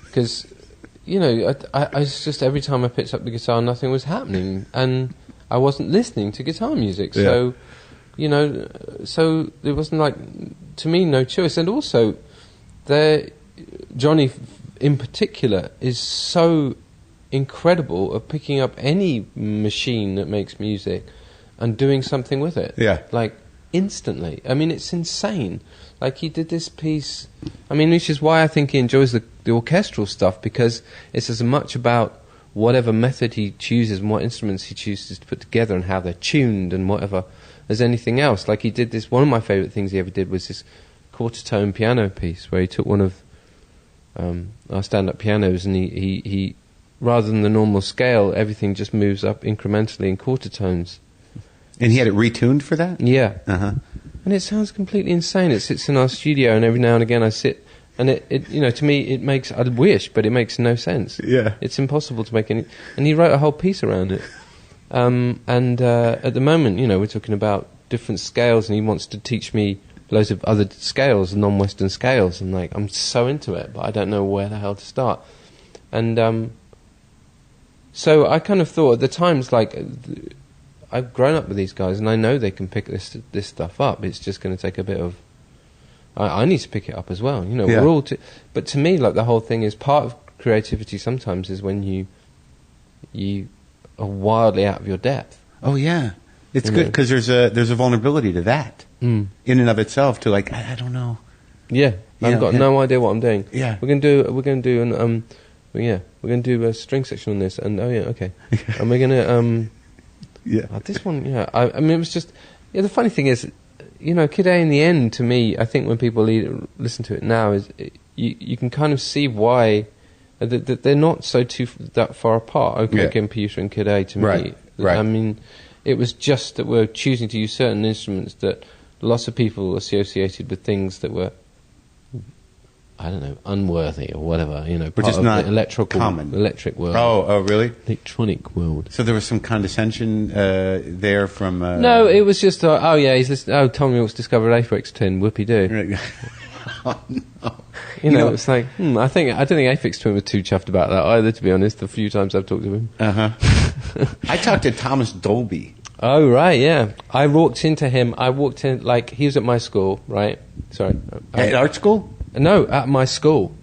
because... You know, I was just, every time I picked up the guitar, nothing was happening, and I wasn't listening to guitar music. Yeah. So, you know, so there wasn't, like, to me, no choice. And also, Johnny in particular is so incredible at picking up any machine that makes music and doing something with it. Yeah. Like, instantly. I mean, it's insane. Like, he did this piece, I mean, which is why I think he enjoys the orchestral stuff, because it's as much about whatever method he chooses and what instruments he chooses to put together and how they're tuned and whatever as anything else. Like, he did this, one of my favourite things he ever did was this quarter tone piano piece where he took one of our stand-up pianos, and he rather than the normal scale, everything just moves up incrementally in quarter tones. And he had it retuned for that? Yeah. Uh-huh. And it sounds completely insane. It sits in our studio, and every now and again I sit, and it you know, to me it makes, I wish, but it makes no sense. Yeah. It's impossible to make any, and he wrote a whole piece around it. At the moment, you know, we're talking about different scales, and he wants to teach me loads of other scales, non-Western scales, and like, I'm so into it, but I don't know where the hell to start. And so I kind of thought at the times, like, I've grown up with these guys, and I know they can pick this stuff up. It's just going to take a bit of... I need to pick it up as well. You know, yeah. We're all... But to me, like, the whole thing is, part of creativity sometimes is when you are wildly out of your depth. Oh, yeah. It's good, because there's a vulnerability to that in and of itself, to like, I don't know. Yeah. I've got no idea what I'm doing. Yeah. We're going to do a string section on this, and okay. And we're going to... Yeah. This one, yeah. I mean, it was just... Yeah, the funny thing is, you know, Kid A in the end, to me, I think when people listen to it now, is you can kind of see why that they're not that far apart. OK Computer and Kid A, to me. Right. I mean, it was just that we're choosing to use certain instruments that lots of people associated with things that were, I don't know, unworthy or whatever, you know, but just not electric world. Oh, really? Electronic world. So there was some condescension there from... No, it was just, he's listening. Oh, Thom Yorke's discovered Aphex Twin, whoopee-doo. Oh, no. You know, it's like, I don't think Aphex Twin was too chuffed about that either, to be honest, the few times I've talked to him. I talked to Thomas Dolby. Oh, right, yeah. I walked in, like, he was at my school, right? Sorry. At art school? No, at my school.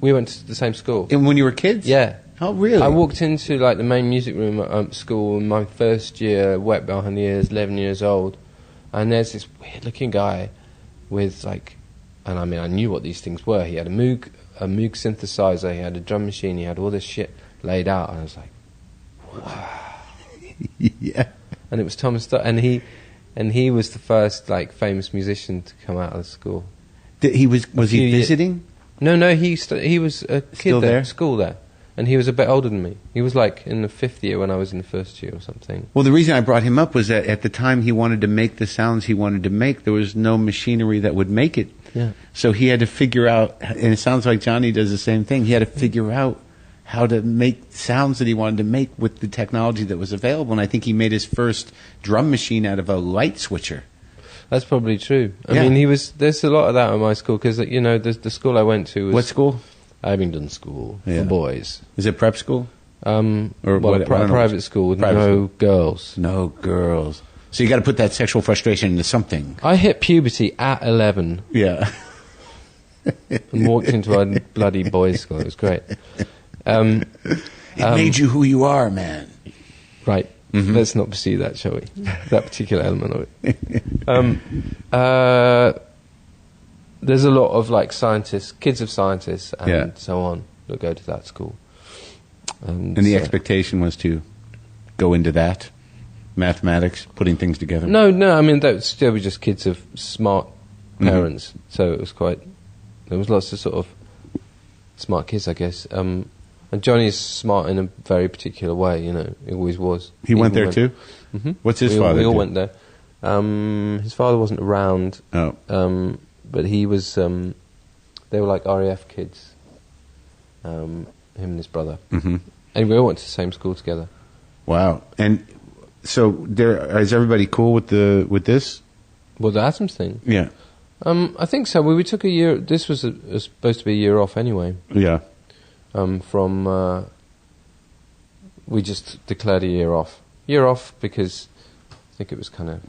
We went to the same school. And when you were kids? Yeah. Oh, really? I walked into, like, the main music room at school in my first year, wet behind the ears, 11 years old, and there's this weird-looking guy with, like, and I mean, I knew what these things were. He had a Moog synthesizer, he had a drum machine, he had all this shit laid out, and I was like, wow. Yeah. And it was Thomas, and he was the first, like, famous musician to come out of the school. Was he visiting? No, he was a kid Still there? School there. And he was a bit older than me. He was like in the 5th year when I was in the 1st year or something. Well, the reason I brought him up was that at the time he wanted to make the sounds he wanted to make, there was no machinery that would make it. Yeah. So he had to figure out, and it sounds like Johnny does the same thing, he had to figure out how to make sounds that he wanted to make with the technology that was available. And I think he made his first drum machine out of a light switcher. That's probably true. I mean, there's a lot of that at my school, because, you know, the school I went to was... What school? Abingdon School for boys. Is it prep school? Private school with girls. No girls. So you got to put that sexual frustration into something. I hit puberty at 11. Yeah. And walked into a bloody boys' school. It was great. It made you who you are, man. Right. Mm-hmm. Let's not pursue that, shall we? That particular element of it. There's a lot of, like, scientists, kids of scientists, and so on, that go to that school. And the expectation was to go into that? Mathematics, putting things together? No, I mean, they were just kids of smart parents, so it was there was lots of sort of smart kids, I guess. And Johnny's smart in a very particular way, you know, he always was. He went there too? Mm-hmm. What's his father? We all went there. His father wasn't around. Oh. But he was, they were like RAF kids, him and his brother. Mm-hmm. And we all went to the same school together. Wow. And so is everybody cool with this? Well, the Atoms thing? Yeah. I think so. We took a year, this was supposed to be a year off anyway. Yeah. We just declared a year off. Year off because I think it was kind of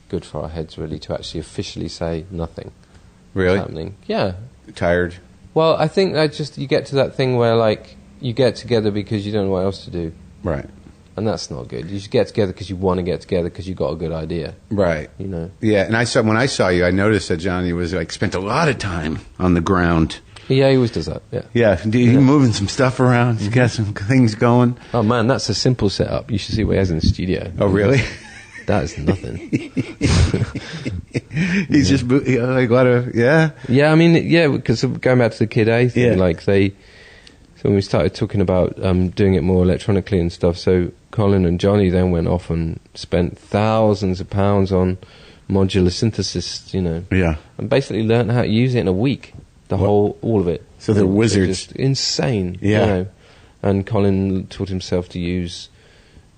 good for our heads, really, to actually officially say nothing. Really? Happening. Yeah. Tired? Well, I think you get to that thing where, like, you get together because you don't know what else to do. Right. And that's not good. You just get together because you want to get together because you got a good idea. Right. You know? Yeah, and when I saw you, I noticed that Johnny was, like, spent a lot of time on the ground. Yeah, he always does that, yeah. Yeah, he's moving some stuff around. He's got some things going. Oh, man, that's a simple setup. You should see what he has in the studio. Oh, really? That is nothing. He's just like a lot of Yeah, I mean, yeah, because going back to the Kid A thing, like so when we started talking about doing it more electronically and stuff, so Colin and Johnny then went off and spent thousands of pounds on modular synthesis, you know, and basically learned how to use it in a week, all of it. So they're wizards. Just insane, you know. And Colin taught himself to use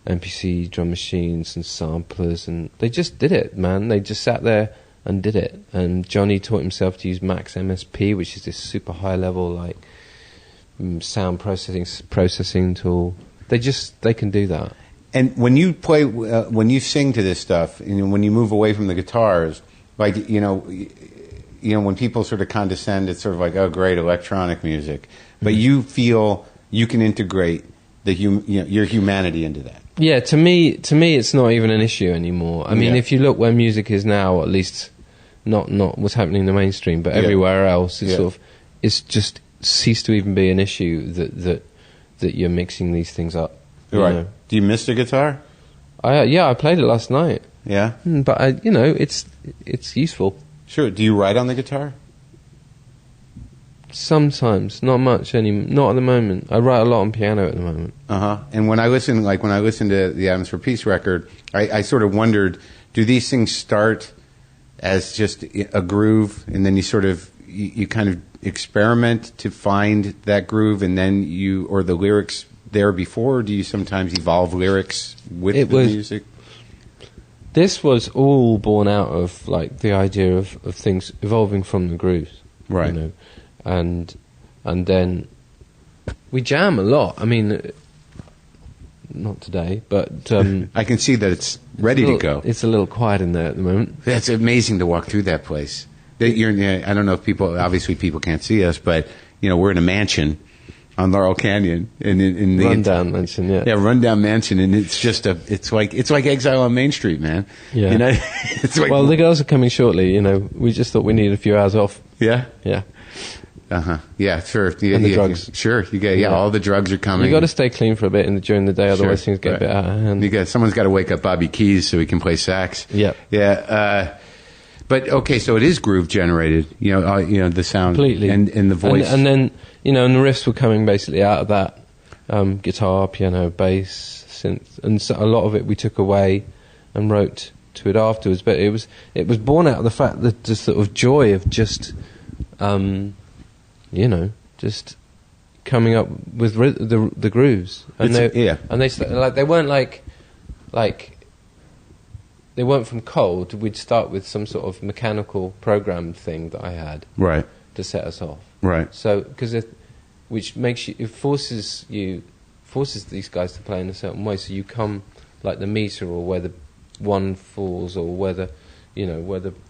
MPC drum machines and samplers, and they just did it, man. They just sat there and did it. And Johnny taught himself to use Max MSP, which is this super high level, like, sound processing tool. They can do that. And when you play, when you sing to this stuff, and when you move away from the guitars, like, you know, when people sort of condescend, it's sort of like, oh, great, electronic music. But you feel you can integrate your humanity into that. Yeah, to me, it's not even an issue anymore. I mean, if you look where music is now, at least not what's happening in the mainstream, but everywhere else, it's just ceased to even be an issue that you're mixing these things up. Right. Know? Do you miss the guitar? I played it last night. Yeah. But it's useful. Sure. Do you write on the guitar? Sometimes, not much not at the moment. I write a lot on piano at the moment. And when I listen to the Atoms for Peace record, I sort of wondered, do these things start as just a groove, and then you kind of experiment to find that groove, and then or the lyrics there before, or do you sometimes evolve lyrics with the music? This was all born out of like the idea of things evolving from the grooves, right? You know, and then we jam a lot. I mean, not today, but I can see that it's ready to go. It's a little quiet in there at the moment. It's amazing to walk through that place. I don't know if people can't see us, but we're in a mansion on Laurel Canyon, in the rundown mansion, rundown mansion, and it's like Exile on Main Street, man. Yeah, it's like, well, the girls are coming shortly. We just thought we needed a few hours off. Yeah. Yeah, sure. And the drugs. Sure, you get all the drugs are coming. You got to stay clean for a bit during the day, otherwise things get a bit out of hand. Someone's got to wake up Bobby Keys so he can play sax. Yeah. But okay, so it is groove generated. The sound completely, and the voice, and then and the riffs were coming basically out of that guitar, piano, bass, synth, and so a lot of it we took away and wrote to it afterwards. But it was born out of the fact that the sort of joy of just just coming up with the grooves, and they weren't like they weren't from cold. We'd start with some sort of mechanical programmed thing that I had to set us off. Right. So which makes it forces these guys to play in a certain way. So you come like the meter, or where the one falls, or where the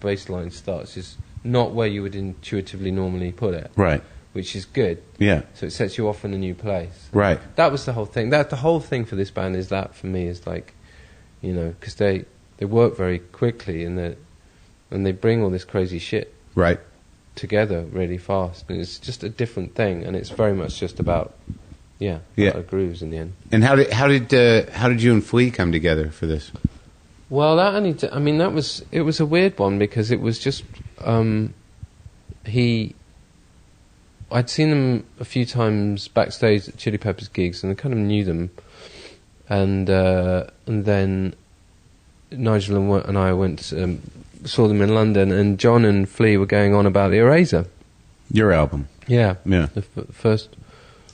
bass line starts is not where you would intuitively normally put it. Right. Which is good. Yeah. So it sets you off in a new place. Right. That was the whole thing. The whole thing for this band is that, for me, is like, because they work very quickly, and they bring all this crazy shit together really fast, and it's just a different thing, and it's very much just about grooves in the end. And how did you and Flea come together for this? Well, it was a weird one, because it was just I'd seen them a few times backstage at Chili Peppers gigs, and I kind of knew them, and then Nigel and I went saw them in London, and John and Flea were going on about the Eraser. Your album. Yeah. The first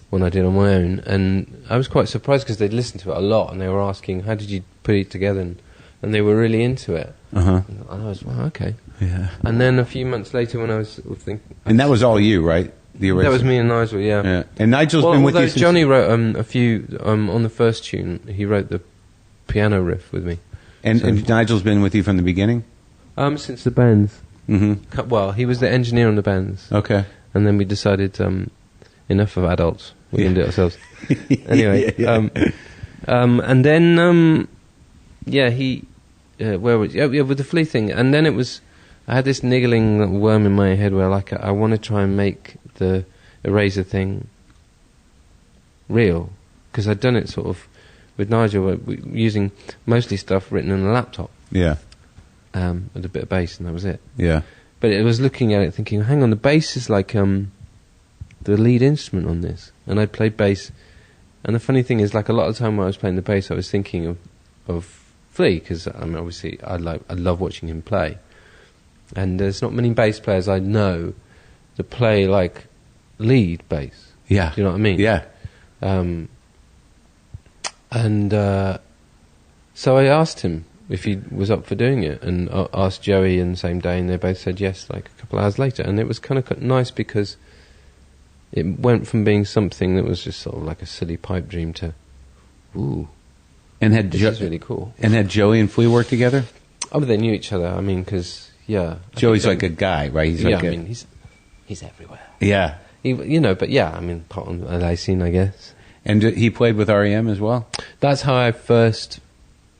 one I did on my own, and I was quite surprised because they'd listened to it a lot, and they were asking, how did you put it together, and they were really into it. Uh-huh. And I was, well, okay. Yeah. And then a few months later, when I was thinking... And that was all you, right? The Eraser. That was me and Nigel, yeah. And Nigel's been with you since... Johnny wrote a few, on the first tune, he wrote the piano riff with me. And Nigel's been with you from the beginning? Since the bands. Mm-hmm. Well, he was the engineer on the bands. Okay. And then we decided, enough of adults, we can do it ourselves. Anyway, and then, he... where was with the Flea thing, and then it was. I had this niggling worm in my head where, like, I want to try and make the Eraser thing real, because I'd done it sort of with Nigel, using mostly stuff written on a laptop. Yeah. With a bit of bass, and that was it. Yeah. But it was looking at it, thinking, hang on, the bass is like the lead instrument on this, and I'd played bass, and the funny thing is, like, a lot of the time when I was playing the bass, I was thinking of Flea, because obviously I love watching him play, and there's not many bass players I know that play like lead bass. Yeah, do you know what I mean? Yeah. So I asked him if he was up for doing it, and asked Joey in the same day, and they both said yes, like a couple of hours later, and it was kind of nice because it went from being something that was just sort of like a silly pipe dream to, ooh. And this is really cool. And had Joey and Flea work together? Oh, but they knew each other. I mean, because Joey's like a guy, right? He's like he's everywhere. Yeah, but I mean, part on the LA scene, I guess. And he played with REM as well. That's how I first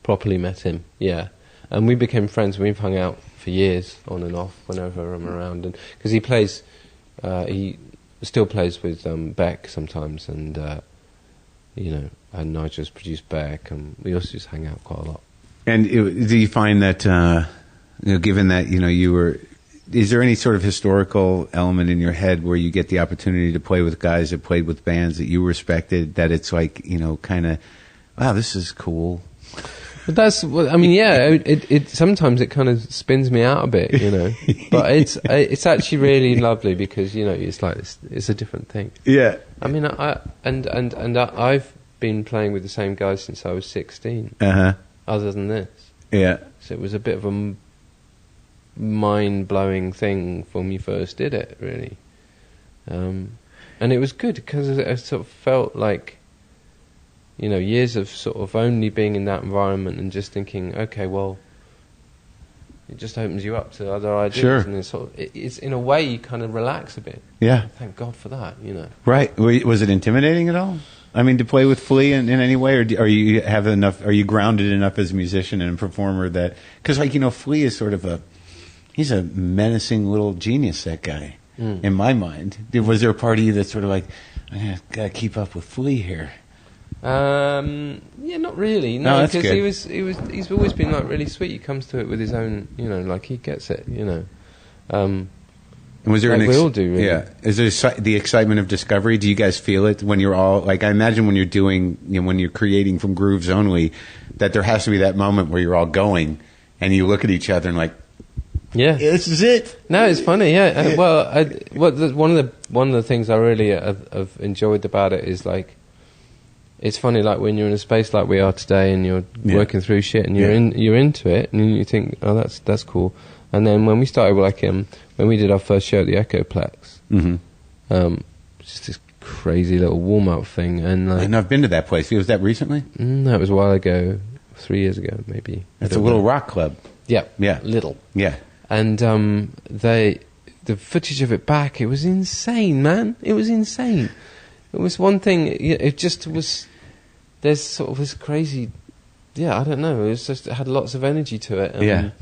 properly met him. Yeah, and we became friends. We've hung out for years, on and off, whenever I'm around, and because he plays, he still plays with Beck sometimes, and and Nigel's produced Beck, and we also just hang out quite a lot. And do you find that, given that, you were, is there any sort of historical element in your head where you get the opportunity to play with guys that played with bands that you respected, that it's like, kind of, wow, this is cool? But that's, I mean, it sometimes it kind of spins me out a bit, but it's actually really lovely because, it's like, it's a different thing. Yeah. I mean, I've been playing with the same guys since I was 16. Uh-huh. Other than this. Yeah. So it was a bit of a mind-blowing thing when we first did it, really. And it was good because I sort of felt like, years of sort of only being in that environment and just thinking, okay, well, it just opens you up to other ideas. Sure. And it's in a way you kind of relax a bit. Yeah. Thank God for that, Right. Was it intimidating at all? I mean, to play with Flea in any way, or are you grounded enough as a musician and a performer that, because Flea is sort of he's a menacing little genius, that guy, in my mind. Was there a part of you that's sort of like, I gotta keep up with Flea here? Yeah, not really. No, that's good. He's always been like really sweet. He comes to it with his own, like he gets it, And was there we all do, really. Yeah. Is there the excitement of discovery? Do you guys feel it when you're all, like, I imagine when you're doing, when you're creating from grooves only, that there has to be that moment where you're all going and you look at each other and like, yeah, this is it. No, it's funny. Yeah. One of the things I really have enjoyed about it is like, it's funny, like when you're in a space like we are today and you're working through shit and you're into it and you think, oh, that's cool. And then when we started, when we did our first show at the Echoplex, just this crazy little warm-up thing. And I've been to that place. Was that recently? No, it was a while ago, 3 years ago, maybe. It's a little rock club. Yeah. Yeah. Little. Yeah. And the footage of it back, it was insane, man. It was insane. It was one thing, it just was, there's sort of this crazy, I don't know, it had lots of energy to it.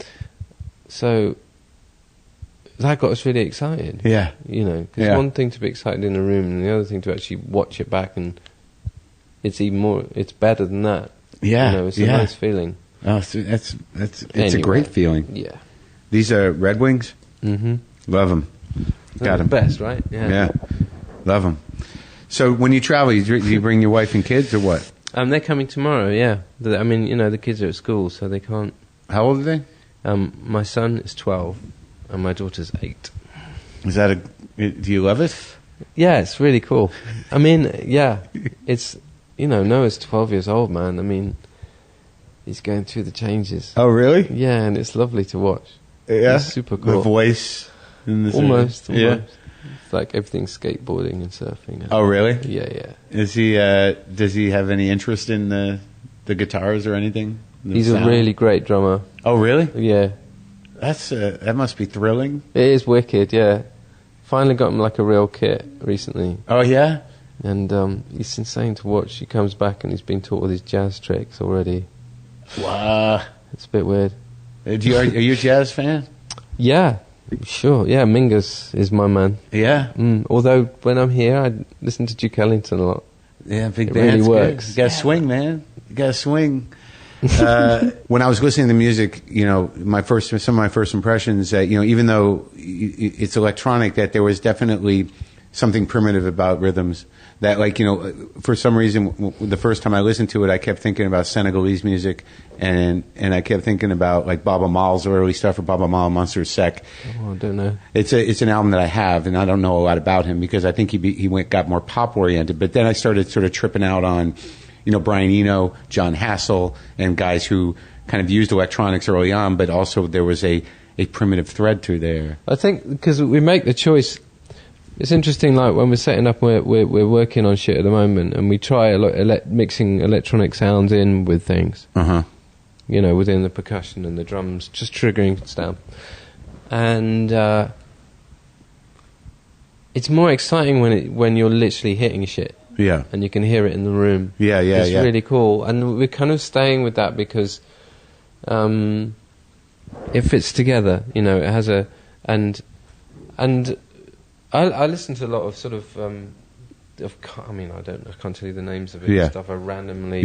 So that got us really excited. Yeah. Because one thing to be excited in a room and the other thing to actually watch it back, and it's even more, it's better than that. Yeah. It's a nice feeling. Oh, so it's a great feeling. Yeah. These are Red Wings? Mm-hmm. Love them. Got them. The best, right? Yeah. Love them. So when you travel, do you bring your wife and kids or what? They're coming tomorrow, yeah. The kids are at school, so they can't. How old are they? My son is 12, and my daughter's 8. Is that do you love it? Yeah, it's really cool. It's, Noah's 12 years old, man. He's going through the changes. Oh, really? Yeah, and it's lovely to watch. Yeah? It's super cool. The voice? Almost. Yeah. It's like everything's skateboarding and surfing. Oh, really? Yeah. Is he? Does he have any interest in the guitars or anything? He's a really great drummer. Oh, really? Yeah. That must be thrilling. It is wicked. Yeah. Finally got him like a real kit recently. Oh yeah. And he's insane to watch. He comes back and he's been taught all these jazz tricks already. Wow. It's a bit weird. Are you a jazz fan? Yeah. Sure, yeah, Mingus is my man. Yeah. Although when I'm here, I listen to Duke Ellington a lot. Yeah, big it band's really works. You gotta swing, man. You gotta swing. When I was listening to music, some of my first impressions, even though it's electronic, that there was definitely something primitive about rhythms. That, for some reason, the first time I listened to it, I kept thinking about Senegalese music, and I kept thinking about like Baba Maal's early stuff, or Baba Maal, Monster Sec. Oh, I don't know. It's an album that I have, and I don't know a lot about him because I think he got more pop oriented. But then I started sort of tripping out on, Brian Eno, John Hassel, and guys who kind of used electronics early on, but also there was a primitive thread through there. I think because we make the choice. It's interesting, like when we're setting up, we're working on shit at the moment, and we try mixing electronic sounds in with things. Within the percussion and the drums, just triggering stuff. And it's more exciting when you're literally hitting shit. Yeah. And you can hear it in the room. Yeah. It's really cool, and we're kind of staying with that because it fits together. It has a and. I listen to a lot of sort of I can't tell you the names of it and stuff. I randomly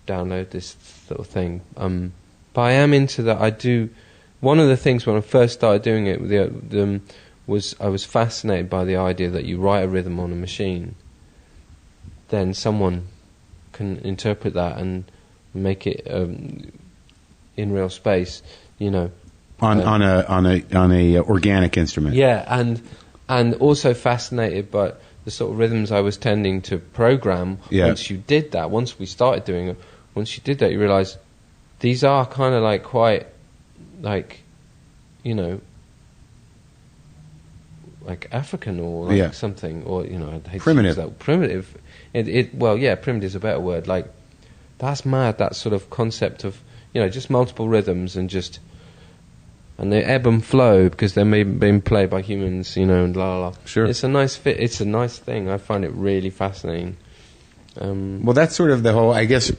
download this little thing. But I am into that. I do. One of the things when I first started doing it was I was fascinated by the idea that you write a rhythm on a machine, then someone can interpret that and make it in real space. On a organic instrument. Yeah, and also fascinated by the sort of rhythms I was tending to program. Once you did that, once we started doing it, once you did that, you realise these are kind of like quite, like, you know, like African or like something, or, you know, I'd hate primitive. to use that. Primitive. Well, yeah, primitive is a better word. Like, that's mad, that sort of concept of, you know, just multiple rhythms and they ebb and flow because they're being played by humans, you know, and la la la. Sure. It's a nice fit. It's a nice thing. I find it really fascinating. Well, that's sort of the whole, I guess,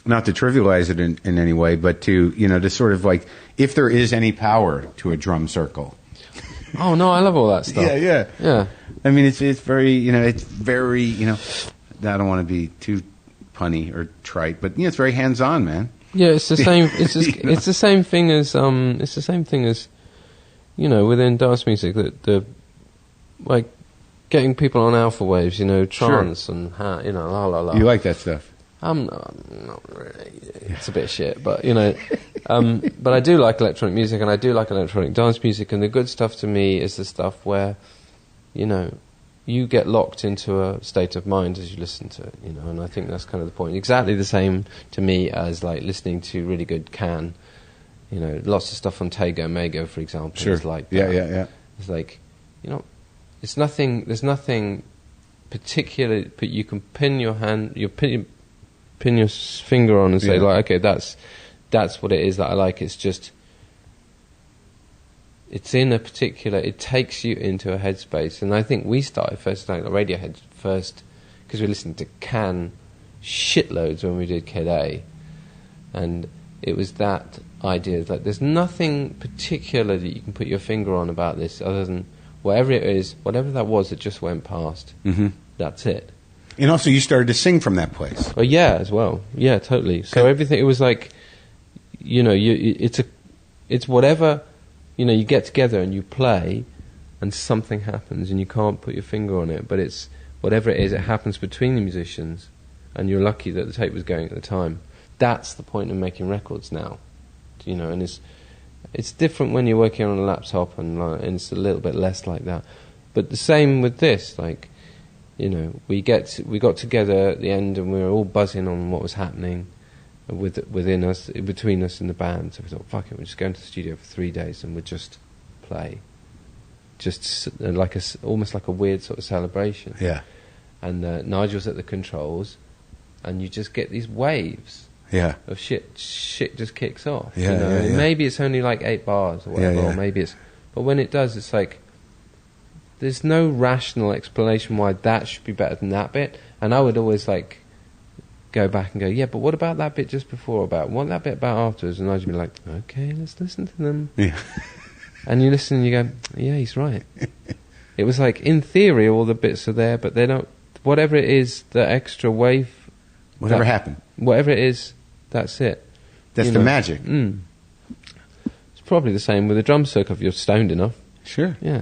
not to trivialize it in any way, but to, you know, to sort of like, if there is any power to a drum circle. Oh, no, I love all that stuff. Yeah. I mean, it's very, you know, I don't want to be too punny or trite, but, you know, it's very hands-on, man. Yeah, it's the same. It's just, it's the same thing as you know, within dance music, that like getting people on alpha waves, you know, trance and you know, la la la. You like that stuff? I'm not really. It's a bit shit, but you know, but I do like electronic music and I do like electronic dance music, and the good stuff to me is the stuff where, you know, you get locked into a state of mind as you listen to it, you know, and I think that's kind of the point. Exactly the same to me as like listening to really good Can, you know, lots of stuff on Tego Mago, for example. Sure. Is like that. Yeah. It's like, you know, it's nothing. There's nothing particular, but you can pin your finger on and say like, okay, that's what it is that I like. It's just. It's in a particular. It takes you into a headspace, and I think we started first like Radiohead first because we listened to Can shitloads when we did Kid A, and it was that idea that there's nothing particular that you can put your finger on about this other than whatever it is, whatever that was that just went past. Mm-hmm. That's it. And also, you started to sing from that place. Oh yeah, as well. Yeah, totally. So everything. It was like, you know, it's whatever. You know, you get together and you play, and something happens, and you can't put your finger on it. But it's whatever it is, it happens between the musicians, and you're lucky that the tape was going at the time. That's the point of making records now, you know. And it's different when you're working on a laptop, and it's a little bit less like that. But the same with this, like, you know, we got together at the end, and we were all buzzing on what was happening. Within us, between us in the band, so we thought, fuck it, we're just going to the studio for 3 days and we'll just play, just like almost like a weird sort of celebration. Yeah. And Nigel's at the controls, and you just get these waves. Yeah. Of shit just kicks off. Yeah, you know? yeah. Maybe it's only like 8 bars or whatever, Yeah. or maybe it's. But when it does, it's like there's no rational explanation why that should be better than that bit. And I would always like. Go back and go, yeah, but what about that bit just before? What that bit about afterwards? And I'd be like, okay, let's listen to them. Yeah. And you listen and you go, yeah, he's right. It was like, in theory, all the bits are there, but they don't. Whatever it is, the extra wave. Whatever happened. Whatever it is, that's it. That's the magic. It's probably the same with a drum circle if you're stoned enough. Sure. Yeah.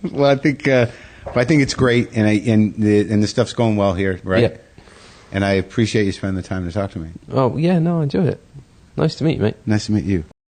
Well, I think it's great, and the stuff's going well here, right? Yeah. And I appreciate you spending the time to talk to me. Oh, yeah, no, I enjoyed it. Nice to meet you, mate. Nice to meet you.